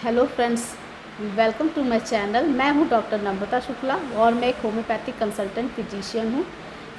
Hello friends, welcome to my channel. मैं हूं doctor Namrata Shukla और मैं एक होम्योपैथिक कंसल्टेंट फिजिशियन हूं।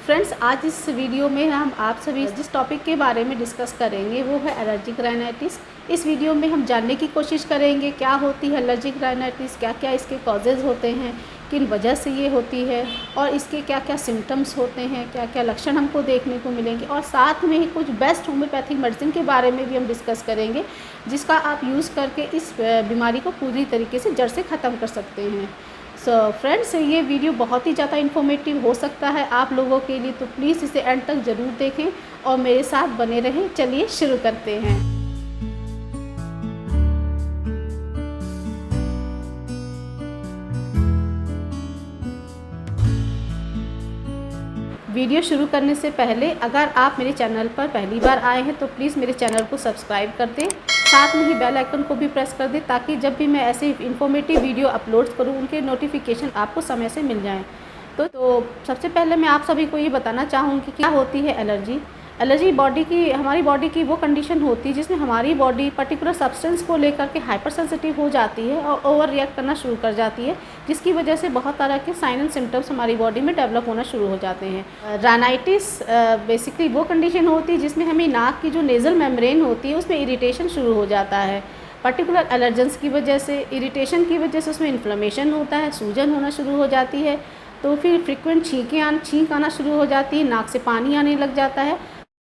फ्रेंड्स, आज इस वीडियो में हम आप सभी जिस टॉपिक के बारे में डिस्कस करेंगे वो है एलर्जिक राइनाइटिस। इस वीडियो में हम जानने की कोशिश करेंगे क्या होती है एलर्जिक राइनाइटिस, क्या क्या इसके कॉजेज़ होते हैं, किन वजह से ये होती है और इसके क्या क्या सिम्टम्स होते हैं, क्या क्या लक्षण हमको देखने को मिलेंगे, और साथ में ही कुछ बेस्ट होम्योपैथिक मेडिसिन के बारे में भी हम डिस्कस करेंगे जिसका आप यूज़ करके इस बीमारी को पूरी तरीके से जड़ से ख़त्म कर सकते हैं। सो फ्रेंड्स, ये वीडियो बहुत ही ज़्यादा इन्फॉर्मेटिव हो सकता है आप लोगों के लिए, तो प्लीज़ इसे एंड तक ज़रूर देखें और मेरे साथ बने रहें। चलिए शुरू करते हैं। वीडियो शुरू करने से पहले अगर आप मेरे चैनल पर पहली बार आए हैं तो प्लीज़ मेरे चैनल को सब्सक्राइब कर दें, साथ में ही बेल आइकन को भी प्रेस कर दें ताकि जब भी मैं ऐसे इन्फॉर्मेटिव वीडियो अपलोड करूं उनके नोटिफिकेशन आपको समय से मिल जाएं। तो सबसे पहले मैं आप सभी को ये बताना चाहूँगी कि क्या होती है एलर्जी। एलर्जी हमारी बॉडी की वो कंडीशन होती है जिसमें हमारी बॉडी पर्टिकुलर सब्सटेंस को लेकर के हाइपर सेंसिटिव हो जाती है और ओवर रिएक्ट करना शुरू कर जाती है, जिसकी वजह से बहुत तरह के साइन एंड सिम्टम्स हमारी बॉडी में डेवलप होना शुरू हो जाते हैं। राइनाइटिस बेसिकली वो कंडीशन होती है जिसमें हमें नाक की जो नेज़ल मेम्ब्रेन होती है उसमें इरिटेशन शुरू हो जाता है। पर्टिकुलर एलर्जेंस की वजह से, इरिटेशन की वजह से उसमें इन्फ्लेमेशन होता है, सूजन होना शुरू हो जाती है, तो फिर फ्रिक्वेंट छींक आना शुरू हो जाती है, नाक से पानी आने लग जाता है,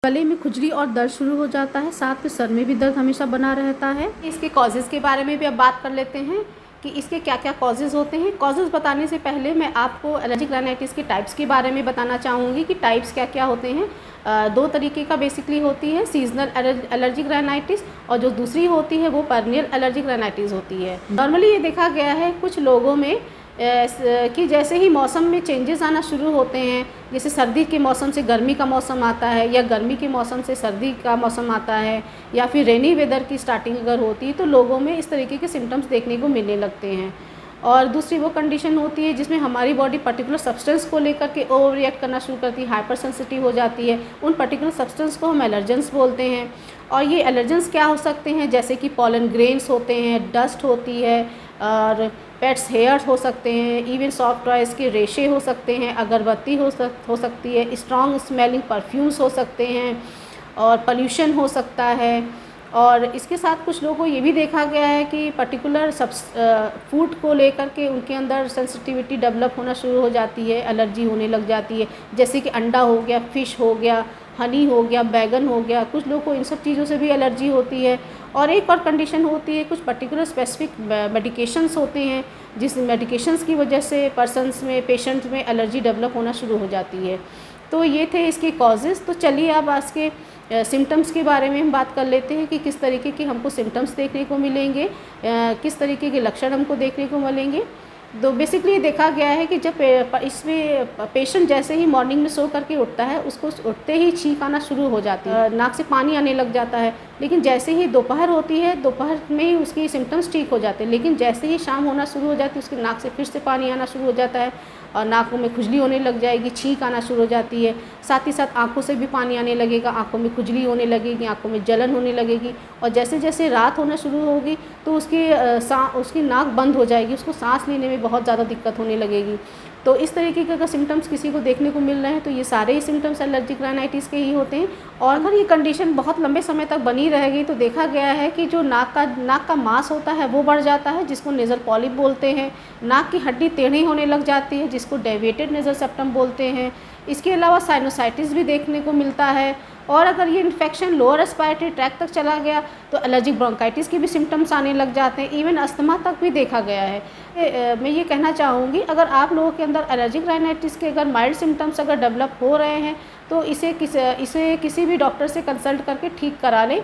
गले में खुजली और दर्द शुरू हो जाता है, साथ में सर में भी दर्द हमेशा बना रहता है। इसके कॉजेज़ के बारे में भी अब बात कर लेते हैं कि इसके क्या क्या कॉजेज़ होते हैं। कॉजेज़ बताने से पहले मैं आपको एलर्जिक राइनाइटिस के टाइप्स के बारे में बताना चाहूँगी कि टाइप्स क्या क्या होते हैं। दो तरीके का बेसिकली होती है, सीजनल एलर्जिक राइनाइटिस, और जो दूसरी होती है वो परनियल एलर्जिक राइनाइटिस होती है। नॉर्मली ये देखा गया है कुछ लोगों में कि जैसे ही मौसम में चेंजेस आना शुरू होते हैं, जैसे सर्दी के मौसम से गर्मी का मौसम आता है या गर्मी के मौसम से सर्दी का मौसम आता है या फिर रेनी वेदर की स्टार्टिंग अगर होती है तो लोगों में इस तरीके के सिम्टम्स देखने को मिलने लगते हैं। और दूसरी वो कंडीशन होती है जिसमें हमारी बॉडी पर्टिकुलर सब्सटेंस को लेकर के ओवर रिएक्ट करना शुरू करती है, हाइपर सेंसिटिव हो जाती है। उन पर्टिकुलर सब्सटेंस को हम एलर्जेंस बोलते हैं। और ये एलर्जेंस क्या हो सकते हैं, जैसे कि पॉलन ग्रेन्स होते हैं, डस्ट होती है, और पेट्स हेयर्स हो सकते हैं, इवन सॉफ्ट टॉयज़ के रेशे हो सकते हैं, अगरबत्ती हो सकती है, स्ट्रॉन्ग स्मेलिंग परफ्यूम्स हो सकते हैं, और पोल्यूशन हो सकता है। और इसके साथ कुछ लोगों को ये भी देखा गया है कि पर्टिकुलर फूड को लेकर के उनके अंदर सेंसिटिविटी डेवलप होना शुरू हो जाती है, एलर्जी होने लग जाती है, जैसे कि अंडा हो गया, फ़िश हो गया, हनी हो गया, बैगन हो गया, कुछ लोगों को इन सब चीज़ों से भी एलर्जी होती है। और एक और कंडीशन होती है, कुछ पर्टिकुलर स्पेसिफिक मेडिकेशंस होते हैं जिस मेडिकेशंस की वजह से पेशेंट्स में एलर्जी डेवलप होना शुरू हो जाती है। तो ये थे इसके कॉजेज़। तो चलिए अब इसके सिम्टम्स के बारे में हम बात कर लेते हैं कि किस तरीके के हमको सिम्टम्स देखने को मिलेंगे, किस तरीके के लक्षण हमको देखने को मिलेंगे। तो बेसिकली देखा गया है कि जब इसमें पेशेंट जैसे ही मॉर्निंग में सो करके उठता है उसको उठते ही छींक आना शुरू हो जाती है, नाक से पानी आने लग जाता है। लेकिन जैसे ही दोपहर होती है, दोपहर में ही उसकी सिम्टम्स ठीक हो जाते हैं, लेकिन जैसे ही शाम होना शुरू हो जाती है उसकी नाक से फिर से पानी आना शुरू हो जाता है और नाकों में खुजली होने लग जाएगी, छींक आना शुरू हो जाती है, साथ ही साथ आँखों से भी पानी आने लगेगा, आँखों में खुजली होने लगेगी, आँखों में जलन होने लगेगी, और जैसे जैसे रात होना शुरू होगी तो उसकी नाक बंद हो जाएगी, उसको सांस लेने में बहुत ज़्यादा दिक्कत होने लगेगी। तो इस तरीके के अगर सिम्टम्स किसी को देखने को मिल रहे हैं तो ये सारे ही सिम्टम्स एलर्जिक राइनाइटिस के ही होते हैं। और अगर ये कंडीशन बहुत लंबे समय तक बनी रहेगी तो देखा गया है कि जो नाक का मांस होता है वो बढ़ जाता है, जिसको नेज़ल पॉलिप बोलते हैं। नाक की हड्डी टेढ़ी होने लग जाती है, जिसको डेविएटेड नेज़ल सेप्टम बोलते हैं। इसके अलावा साइनोसाइटिस भी देखने को मिलता है। और अगर ये इन्फेक्शन लोअर रेस्पिरेटरी ट्रैक्ट तक चला गया तो एलर्जिक ब्रोंकाइटिस के भी सिम्टम्स आने लग जाते हैं, इवन अस्थमा तक भी देखा गया है। मैं ये कहना चाहूँगी अगर आप लोगों के अंदर एलर्जिक राइनाइटिस के अगर माइल्ड सिम्टम्स अगर डेवलप हो रहे हैं तो इसे किसी भी डॉक्टर से कंसल्ट करके ठीक करा लें।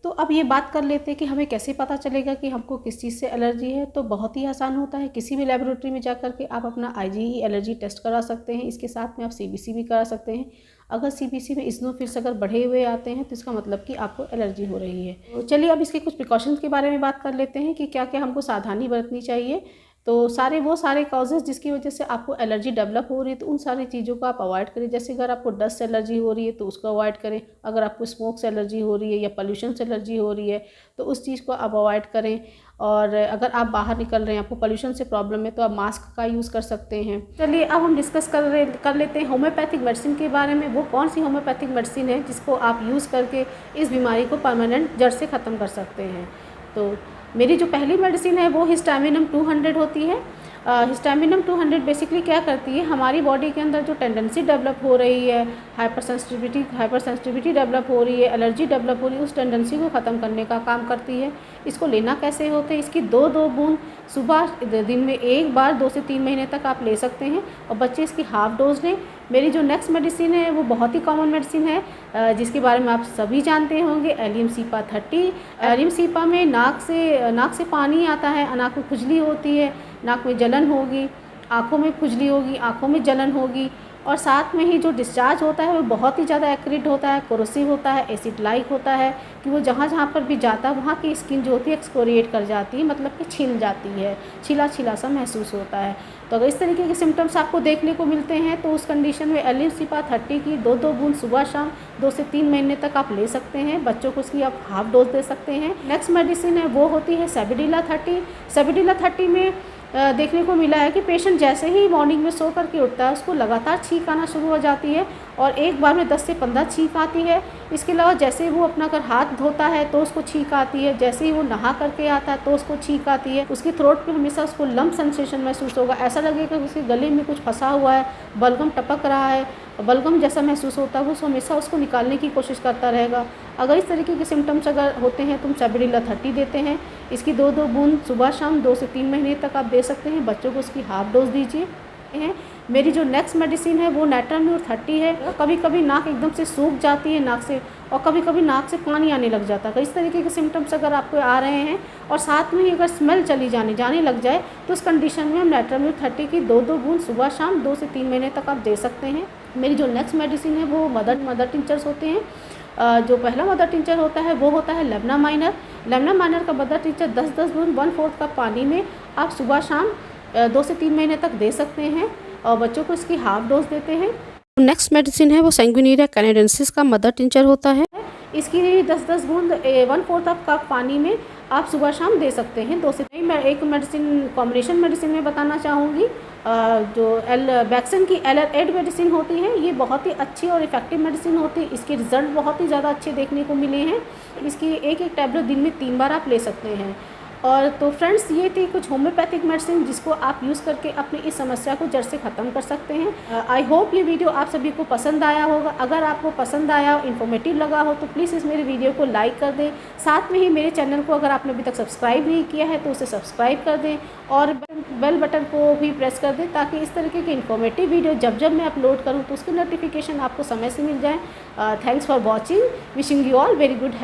तो अब ये बात कर लेते हैं कि हमें कैसे पता चलेगा कि हमको किस चीज़ से एलर्जी है। तो बहुत ही आसान होता है, किसी भी लेबोरेटरी में जा कर के आप अपना IgE एलर्जी टेस्ट करा सकते हैं। इसके साथ में आप CBC भी करा सकते हैं। अगर CBC में इज़नोफिल्स अगर बढ़े हुए आते हैं तो इसका मतलब कि आपको एलर्जी हो रही है। तो चलिए अब इसके कुछ प्रिकॉशंस के बारे में बात कर लेते हैं कि क्या क्या हमको सावधानी बरतनी चाहिए तो वो सारे कॉजेज़ जिसकी वजह से आपको एलर्जी डेवलप हो रही है, तो उन सारी चीज़ों को आप अवॉइड करें। जैसे अगर आपको डस्ट से एलर्जी हो रही है तो उसको अवॉइड करें, अगर आपको स्मोक से एलर्जी हो रही है या पोल्यूशन से एलर्जी हो रही है तो उस चीज़ को आप अवॉइड करें। और अगर आप बाहर निकल रहे हैं, आपको पोल्यूशन से प्रॉब्लम है, तो आप मास्क का यूज़ कर सकते हैं। चलिए अब हम डिस्कस कर लेते हैं होम्योपैथिक मेडिसिन के बारे में। वो कौन सी होम्योपैथिक मेडिसिन है जिसको आप यूज़ करके इस बीमारी को परमानेंट जड़ से ख़त्म कर सकते हैं। तो मेरी जो पहली मेडिसिन है वो हिस्टामिनम 200 होती है। हिस्टामिनम 200 बेसिकली क्या करती है, हमारी बॉडी के अंदर जो टेंडेंसी डेवलप हो रही है, हाइपर सेंसिटिविटी डेवलप हो रही है, एलर्जी डेवलप हो रही है, उस टेंडेंसी को ख़त्म करने का काम करती है। इसको लेना कैसे होते हैं, इसकी 2 बूंद सुबह दिन में 1 बार 2 से 3 महीने तक आप ले सकते हैं और बच्चे इसकी हाफ डोज लें। मेरी जो नेक्स्ट मेडिसिन है वो बहुत ही कॉमन मेडिसिन है जिसके बारे में आप सभी जानते होंगे, एलियम सीपा 30। एलियम सीपा में नाक से पानी आता है, नाक में खुजली होती है, नाक में जलन होगी, आँखों में खुजली होगी, आँखों में जलन होगी और साथ में ही जो डिस्चार्ज होता है वो बहुत ही ज़्यादा एक्रिड होता है, कोरोसिव होता है, एसिड लाइक होता है कि वो जहाँ पर भी जाता है वहाँ की स्किन जो होती है एक्सकोरिएट कर जाती है, मतलब कि छिल जाती है, छिला सा महसूस होता है। तो अगर इस तरीके के सिम्टम्स आपको देखने को मिलते हैं तो उस कंडीशन में एलियम सीपा 30 की 2 बूंद सुबह शाम 2 से 3 महीने तक आप ले सकते हैं। बच्चों को उसकी आप हाफ डोज दे सकते हैं। नेक्स्ट मेडिसिन है वो होती है सेबिडिला 30। सेबिडिला 30 में देखने को मिला है कि पेशेंट जैसे ही मॉर्निंग में सो करके उठता है उसको लगातार छींक आना शुरू हो जाती है और एक बार में 10 से 15 छींक आती है। इसके अलावा जैसे ही वो अपना अगर हाथ धोता है तो उसको छींक आती है, जैसे ही वो नहा करके आता है तो उसको छींक आती है। उसकी थ्रोट पे हमेशा उसको लम्प सेंसेशन महसूस होगा, ऐसा लगेगा कि उसके गले में कुछ फंसा हुआ है, बलगम टपक रहा है, बलगम जैसा महसूस होता है, वो हमेशा उसको निकालने की कोशिश करता रहेगा। अगर इस तरीके के सिम्टम्स अगर होते हैं तो हम सेबिडिला 30 देते हैं। इसकी 2 बूंद सुबह शाम 2 से 3 महीने तक आप दे सकते हैं। बच्चों को उसकी हाफ डोज दीजिए। मेरी जो नेक्स्ट मेडिसिन है वो नेट्राम्यूर 30 है। कभी कभी नाक एकदम से सूख जाती है नाक से और कभी कभी नाक से पानी आने लग जाता है। तो इस तरीके के सिम्टम्स अगर आपको आ रहे हैं और साथ में ही अगर स्मेल जाने लग जाए तो उस कंडीशन में हम नेट्राम्यूर 30 की 2 बूंद सुबह शाम 2 से 3 महीने तक आप दे सकते हैं। मेरी जो नेक्स्ट मेडिसिन है वो मदर टिंचर्स होते हैं। जो पहला मदर टिंचर होता है वो होता है लेमना माइनर का मदर टिंचर 10 बूंद 1/4 कप पानी में आप सुबह शाम 2 से 3 महीने तक दे सकते हैं और बच्चों को इसकी हाफ डोज देते हैं। नेक्स्ट मेडिसिन है वो सैंग्विनिरिया कैनेडेंसिस का मदर टिंचर होता है। इसकी 10 बूंद 1/4 कप पानी में आप सुबह शाम दे सकते हैं 2 से 3। मैं एक मेडिसिन कॉम्बिनेशन मेडिसिन में बताना चाहूँगी। जो बैक्सन की LR8 मेडिसिन होती है, ये बहुत ही अच्छी और इफेक्टिव मेडिसिन होती है। इसके रिजल्ट बहुत ही ज़्यादा अच्छे देखने को मिले हैं। इसकी एक टैबलेट दिन में 3 बार आप ले सकते हैं। और तो फ्रेंड्स, ये थी कुछ होम्योपैथिक मेडिसिन जिसको आप यूज़ करके अपनी इस समस्या को जड़ से ख़त्म कर सकते हैं। आई होप ये वीडियो आप सभी को पसंद आया होगा। अगर आपको पसंद आया, इन्फॉर्मेटिव लगा हो तो प्लीज़ इस मेरे वीडियो को लाइक कर दें। साथ में ही मेरे चैनल को अगर आपने अभी तक सब्सक्राइब नहीं किया है तो उसे सब्सक्राइब कर दें और बेल बटन को भी प्रेस कर दें ताकि इस तरीके की इन्फॉर्मेटिव वीडियो जब मैं अपलोड करूँ तो उसकी नोटिफिकेशन आपको समय से मिल जाए। Thanks for watching. Wishing you all very good.